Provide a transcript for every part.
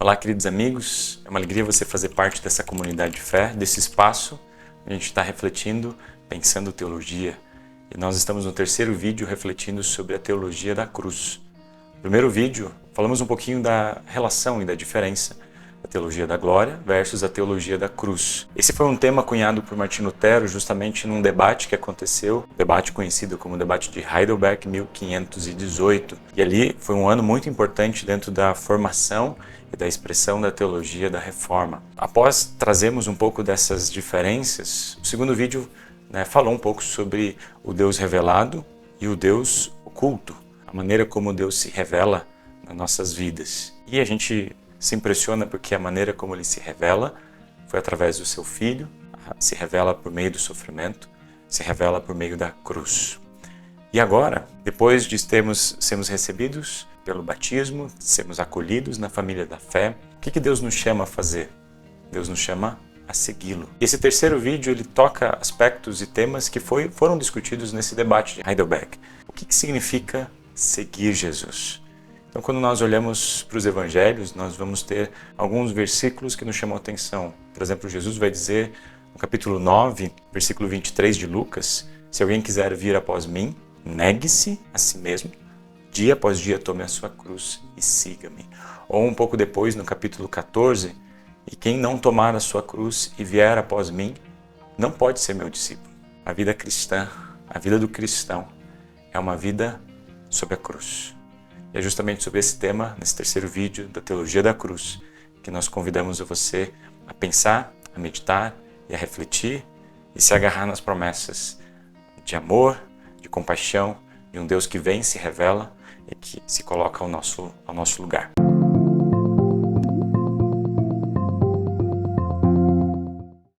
Olá, queridos amigos, é uma alegria você fazer parte dessa comunidade de fé, desse espaço. A gente está refletindo, pensando teologia. E nós estamos no terceiro vídeo refletindo sobre a teologia da cruz. No primeiro vídeo, falamos um pouquinho da relação e da diferença da teologia da glória versus a teologia da cruz. Esse foi um tema cunhado por Martinho Lutero justamente num debate que aconteceu, debate conhecido como o debate de Heidelberg, 1518. E ali foi um ano muito importante dentro da formação e da expressão da teologia da Reforma. Após trazermos um pouco dessas diferenças, o segundo vídeo falou um pouco sobre o Deus revelado e o Deus oculto, a maneira como Deus se revela nas nossas vidas. E a gente se impressiona porque a maneira como ele se revela foi através do seu Filho, se revela por meio do sofrimento, se revela por meio da cruz. E agora, depois de sermos recebidos pelo batismo, sermos acolhidos na família da fé, o que Deus nos chama a fazer? Deus nos chama a segui-lo. Esse terceiro vídeo ele toca aspectos e temas que foram discutidos nesse debate de Heidelberg. O que significa seguir Jesus? Então, quando nós olhamos para os evangelhos, nós vamos ter alguns versículos que nos chamam a atenção. Por exemplo, Jesus vai dizer no capítulo 9, versículo 23 de Lucas, se alguém quiser vir após mim, negue-se a si mesmo, dia após dia tome a sua cruz e siga-me. Ou um pouco depois, no capítulo 14, e quem não tomar a sua cruz e vier após mim, não pode ser meu discípulo. A vida cristã, a vida do cristão, é uma vida sob a cruz. E é justamente sobre esse tema, nesse terceiro vídeo da Teologia da Cruz, que nós convidamos você a pensar, a meditar e a refletir e se agarrar nas promessas de amor, de compaixão, de um Deus que vem, se revela e que se coloca ao nosso lugar.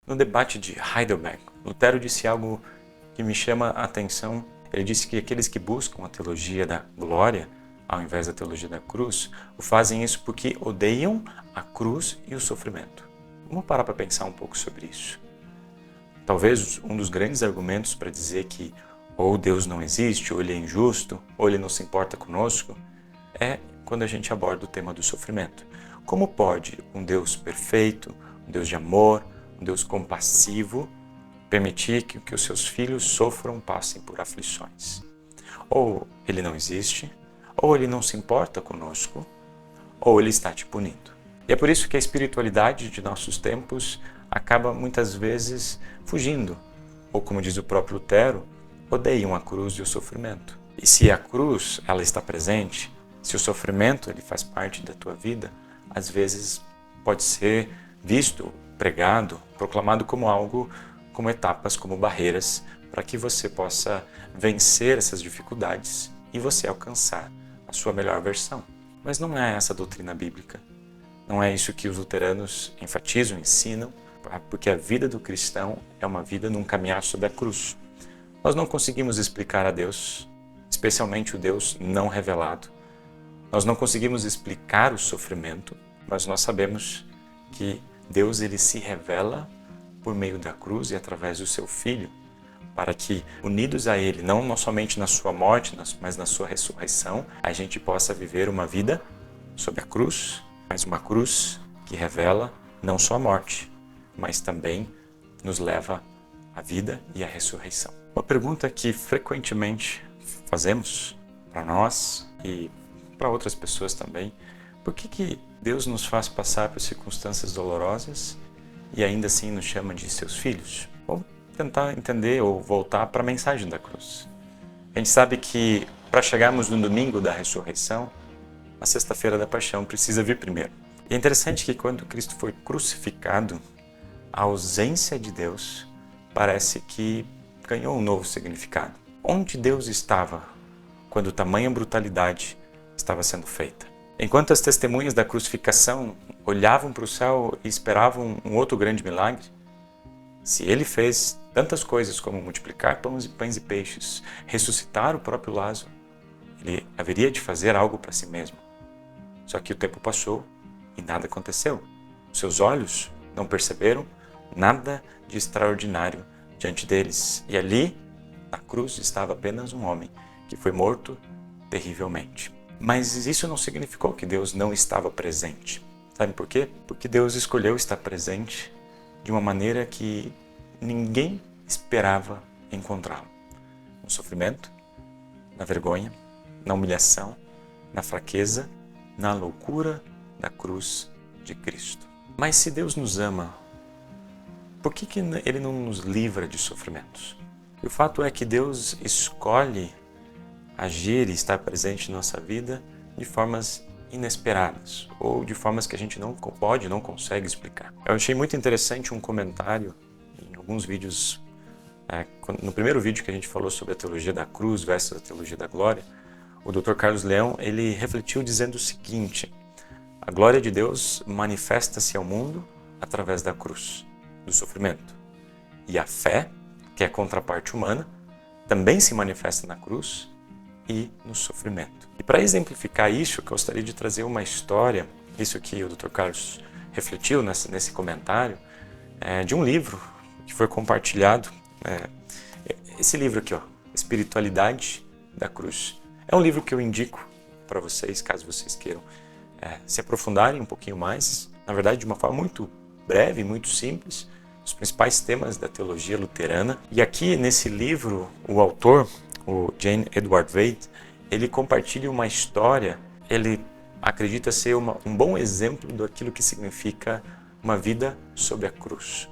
No debate de Heidelberg, Lutero disse algo que me chama a atenção. Ele disse que aqueles que buscam a teologia da glória, ao invés da teologia da cruz, o fazem isso porque odeiam a cruz e o sofrimento. Vamos parar para pensar um pouco sobre isso. Talvez um dos grandes argumentos para dizer que ou Deus não existe, ou Ele é injusto, ou Ele não se importa conosco, é quando a gente aborda o tema do sofrimento. Como pode um Deus perfeito, um Deus de amor, um Deus compassivo, permitir que os seus filhos sofram, passem por aflições? Ou Ele não existe, ou Ele não se importa conosco, ou Ele está te punindo. E é por isso que a espiritualidade de nossos tempos acaba muitas vezes fugindo, ou como diz o próprio Lutero, odeiam a cruz e o sofrimento. E se a cruz ela está presente, se o sofrimento ele faz parte da tua vida, às vezes pode ser visto, pregado, proclamado como algo, como etapas, como barreiras, para que você possa vencer essas dificuldades e você alcançar a sua melhor versão. Mas não é essa a doutrina bíblica. Não é isso que os luteranos enfatizam, ensinam, porque a vida do cristão é uma vida num caminhar sob a cruz. Nós não conseguimos explicar a Deus, especialmente o Deus não revelado. Nós não conseguimos explicar o sofrimento, mas nós sabemos que Deus ele se revela por meio da cruz e através do seu Filho, para que, unidos a Ele, não somente na sua morte, mas na sua ressurreição, a gente possa viver uma vida sob a cruz, mas uma cruz que revela não só a morte, mas também nos leva à vida e à ressurreição. Uma pergunta que frequentemente fazemos para nós e para outras pessoas também: por que Deus nos faz passar por circunstâncias dolorosas e ainda assim nos chama de seus filhos? Vamos tentar entender ou voltar para a mensagem da cruz. A gente sabe que para chegarmos no domingo da ressurreição, a sexta-feira da paixão precisa vir primeiro. E é interessante que quando Cristo foi crucificado, a ausência de Deus parece que ganhou um novo significado. Onde Deus estava quando tamanha brutalidade estava sendo feita? Enquanto as testemunhas da crucificação olhavam para o céu e esperavam um outro grande milagre, se Ele fez tantas coisas como multiplicar pães e peixes, ressuscitar o próprio Lázaro, Ele haveria de fazer algo para si mesmo. Só que o tempo passou e nada aconteceu. Seus olhos não perceberam nada de extraordinário diante deles. E ali, na cruz, estava apenas um homem que foi morto terrivelmente. Mas isso não significou que Deus não estava presente. Sabe por quê? Porque Deus escolheu estar presente de uma maneira que ninguém esperava encontrá-lo. No sofrimento, na vergonha, na humilhação, na fraqueza, na loucura da cruz de Cristo. Mas se Deus nos ama, por que Ele não nos livra de sofrimentos? E o fato é que Deus escolhe agir e estar presente na nossa vida de formas inesperadas ou de formas que a gente não pode, não consegue explicar. Eu achei muito interessante um comentário em alguns vídeos, no primeiro vídeo que a gente falou sobre a teologia da cruz versus a teologia da glória, o Dr. Carlos Leão, ele refletiu dizendo o seguinte: a glória de Deus manifesta-se ao mundo através da cruz, do sofrimento. E a fé, que é a contraparte humana, também se manifesta na cruz e no sofrimento. E para exemplificar isso, eu gostaria de trazer uma história, isso que o Dr. Carlos refletiu nesse comentário, de um livro que foi compartilhado. Esse livro aqui, Espiritualidade da Cruz. É um livro que eu indico para vocês, caso vocês queiram se aprofundarem um pouquinho mais, na verdade de uma forma muito breve, muito simples, os principais temas da teologia luterana. E aqui nesse livro, o autor, o J. Edward Waite, ele compartilha uma história, ele acredita ser um bom exemplo daquilo que significa uma vida sob a cruz.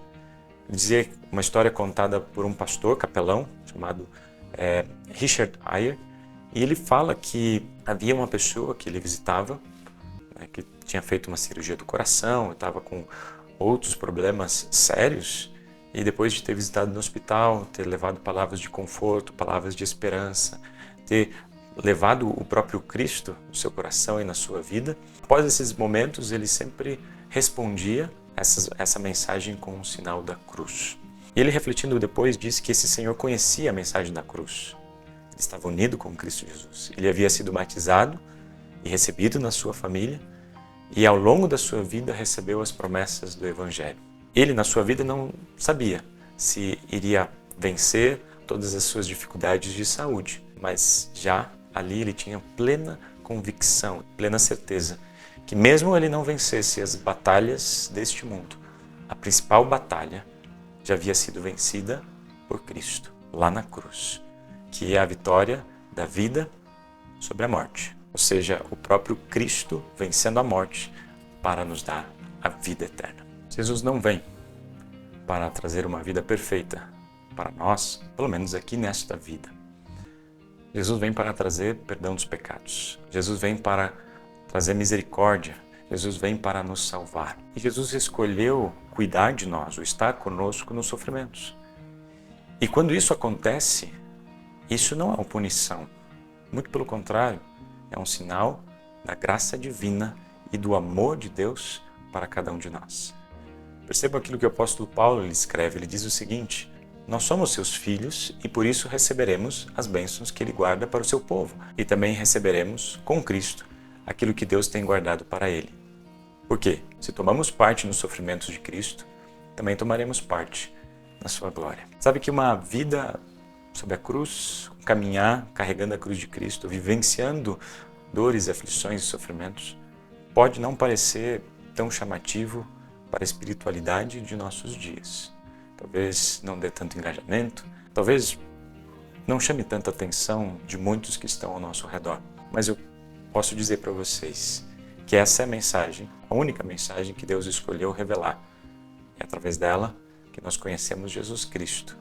Ele dizia uma história contada por um pastor capelão chamado Richard Ayer, e ele fala que havia uma pessoa que ele visitava, que tinha feito uma cirurgia do coração, estava com outros problemas sérios, e depois de ter visitado no hospital, ter levado palavras de conforto, palavras de esperança, ter levado o próprio Cristo no seu coração e na sua vida, após esses momentos ele sempre respondia essa mensagem com um sinal da cruz. E ele, refletindo depois, disse que esse Senhor conhecia a mensagem da cruz. Ele estava unido com Cristo Jesus. Ele havia sido batizado e recebido na sua família, e ao longo da sua vida recebeu as promessas do Evangelho. Ele, na sua vida, não sabia se iria vencer todas as suas dificuldades de saúde, mas já ali ele tinha plena convicção, plena certeza que mesmo ele não vencesse as batalhas deste mundo, a principal batalha já havia sido vencida por Cristo, lá na cruz, que é a vitória da vida sobre a morte. Ou seja, o próprio Cristo vencendo a morte para nos dar a vida eterna. Jesus não vem para trazer uma vida perfeita para nós, pelo menos aqui nesta vida. Jesus vem para trazer perdão dos pecados. Jesus vem para trazer misericórdia. Jesus vem para nos salvar. E Jesus escolheu cuidar de nós, ou estar conosco nos sofrimentos. E quando isso acontece, isso não é uma punição. Muito pelo contrário, é um sinal da graça divina e do amor de Deus para cada um de nós. Percebam aquilo que o apóstolo Paulo escreve. Ele diz o seguinte: nós somos seus filhos e por isso receberemos as bênçãos que ele guarda para o seu povo. E também receberemos com Cristo aquilo que Deus tem guardado para ele. Por quê? Se tomamos parte nos sofrimentos de Cristo, também tomaremos parte na sua glória. Sabe que uma vida sob a cruz, caminhar carregando a cruz de Cristo, vivenciando dores, aflições e sofrimentos, pode não parecer tão chamativo para a espiritualidade de nossos dias. Talvez não dê tanto engajamento, talvez não chame tanta atenção de muitos que estão ao nosso redor. Mas eu posso dizer para vocês que essa é a mensagem, a única mensagem que Deus escolheu revelar. É através dela que nós conhecemos Jesus Cristo.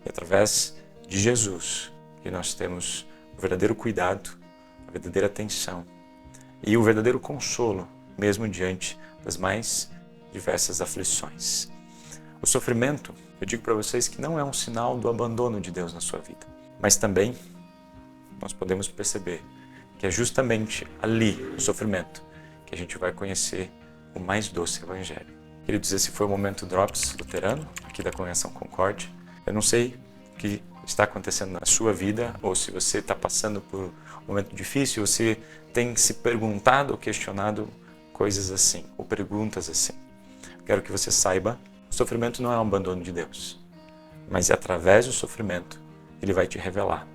E através de Jesus que nós temos o verdadeiro cuidado, a verdadeira atenção e o verdadeiro consolo, mesmo diante das mais diversas aflições. O sofrimento, eu digo para vocês que não é um sinal do abandono de Deus na sua vida, mas também nós podemos perceber que é justamente ali, no sofrimento, que a gente vai conhecer o mais doce Evangelho. Queridos, esse foi o Momento Drops luterano, aqui da Congregação Concórdia. Eu não sei o que está acontecendo na sua vida, ou se você está passando por um momento difícil, ou se tem se perguntado ou questionado coisas assim, ou perguntas assim. Quero que você saiba, o sofrimento não é um abandono de Deus, mas é através do sofrimento Ele vai te revelar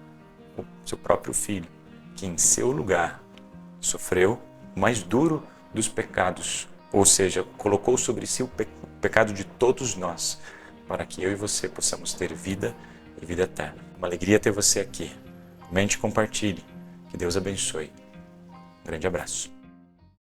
o seu próprio Filho, que em seu lugar sofreu o mais duro dos pecados ou seja, colocou sobre si o pecado de todos nós, para que eu e você possamos ter vida e vida eterna. Uma alegria ter você aqui. Comente e compartilhe. Que Deus abençoe. Um grande abraço.